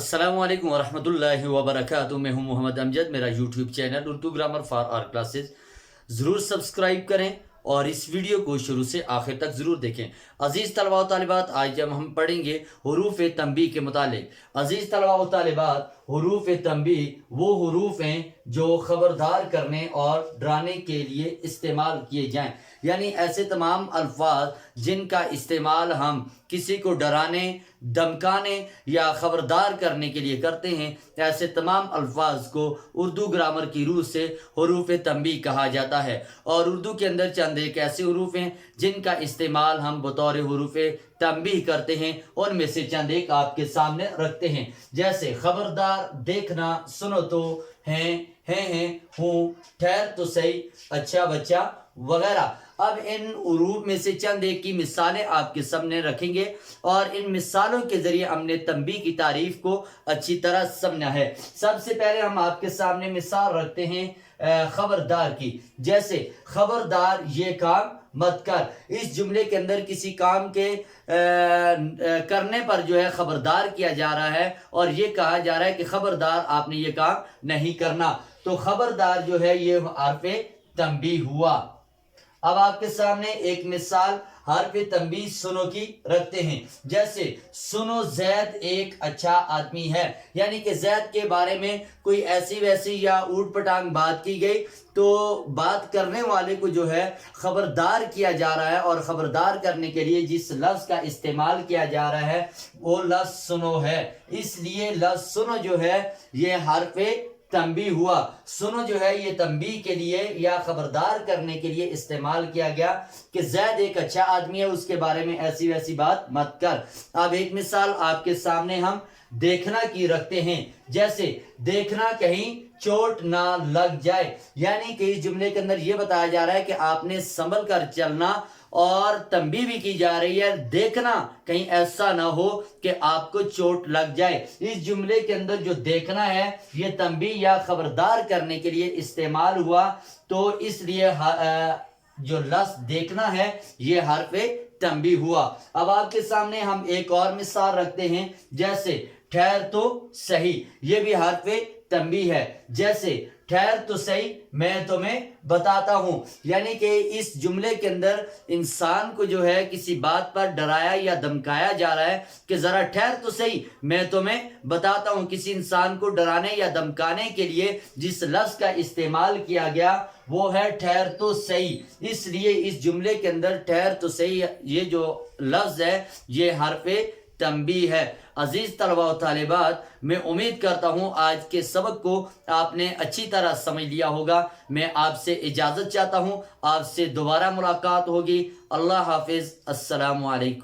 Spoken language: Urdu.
السلام علیکم ورحمۃ اللہ وبرکاتہ۔ میں ہوں محمد امجد۔ میرا YouTube channel Urdu grammar for all classes ضرور سبسکرائب کریں اور اس ویڈیو کو شروع سے آخر تک ضرور دیکھیں۔ عزیز طلباء و طالبات، آج جب ہم پڑھیں گے حروف تنبیہ کے متعلق۔ عزیز طلباء و طالبات، حروف تنبیہ وہ حروف ہیں جو خبردار کرنے اور ڈرانے کے لیے استعمال کیے جائیں، یعنی ایسے تمام الفاظ جن کا استعمال ہم کسی کو ڈرانے، دمکانے یا خبردار کرنے کے لیے کرتے ہیں، ایسے تمام الفاظ کو اردو گرامر کی روح سے حروف تنبیہ کہا جاتا ہے۔ اور اردو کے اندر چند ایک ایسے حروف ہیں جن کا استعمال ہم بطور حروف تنبیہ کرتے ہیں، ان میں سے چند ایک آپ کے سامنے رکھتے ہیں، جیسے خبردار، دیکھنا، سنو تو، ہیں، ہوں، ٹھہر تو صحیح، اچھا بچہ وغیرہ۔ اب ان حروف میں سے چند ایک کی مثالیں آپ کے سامنے رکھیں گے اور ان مثالوں کے ذریعے ہم نے تنبیہ کی تعریف کو اچھی طرح سمجھنا ہے۔ سب سے پہلے ہم آپ کے سامنے مثال رکھتے ہیں خبردار کی، جیسے خبردار یہ کام مت کر۔ اس جملے کے اندر کسی کام کے کرنے پر جو ہے خبردار کیا جا رہا ہے اور یہ کہا جا رہا ہے کہ خبردار آپ نے یہ کام نہیں کرنا، تو خبردار جو ہے یہ حرف تنبیہ ہوا۔ اب آپ کے سامنے ایک مثال حرف تنبیہ سنو کی رکھتے ہیں، جیسے سنو زید ایک اچھا آدمی ہے، یعنی کہ زید کے بارے میں کوئی ایسی ویسی یا اوٹ پٹانگ بات کی گئی تو بات کرنے والے کو جو ہے خبردار کیا جا رہا ہے، اور خبردار کرنے کے لیے جس لفظ کا استعمال کیا جا رہا ہے وہ لفظ سنو ہے، اس لیے لفظ سنو جو ہے یہ حرف تنبیہ ہوا۔ سنو جو ہے یہ تنبیہ کے لیے یا خبردار کرنے کے لیے استعمال کیا گیا کہ زید ایک اچھا آدمی ہے، اس کے بارے میں ایسی ویسی بات مت کر۔ اب ایک مثال آپ کے سامنے ہم دیکھنا کی رکھتے ہیں، جیسے دیکھنا کہیں چوٹ نہ لگ جائے، یعنی کہ اس جملے کے اندر یہ بتایا جا رہا ہے کہ آپ نے سنبھل کر چلنا، اور تنبیہ بھی کی جا رہی ہے دیکھنا کہیں ایسا نہ ہو کہ آپ کو چوٹ لگ جائے۔ اس جملے کے اندر جو دیکھنا ہے یہ تنبیہ یا خبردار کرنے کے لیے استعمال ہوا، تو اس لیے جو لفظ دیکھنا ہے یہ حرف تنبیہ ہوا۔ اب آپ کے سامنے ہم ایک اور مثال رکھتے ہیں، جیسے ٹھہر تو صحیح، یہ بھی حرف تنبیہ ہے، جیسے ٹھہر تو صحیح میں تمہیں بتاتا ہوں، یعنی کہ اس جملے کے اندر انسان کو جو ہے کسی بات پر ڈرایا یا دمکایا جا رہا ہے کہ ذرا ٹھہر تو صحیح میں تمہیں بتاتا ہوں۔ کسی انسان کو ڈرانے یا دمکانے کے لیے جس لفظ کا استعمال کیا گیا وہ ہے ٹھہر تو صحیح، اس لیے اس جملے کے اندر ٹھہر تو صحیح یہ جو لفظ ہے یہ حرف تنبیہ ہے۔ عزیز طلباء و طالبات، میں امید کرتا ہوں آج کے سبق کو آپ نے اچھی طرح سمجھ لیا ہوگا۔ میں آپ سے اجازت چاہتا ہوں، آپ سے دوبارہ ملاقات ہوگی۔ اللہ حافظ، السلام علیکم۔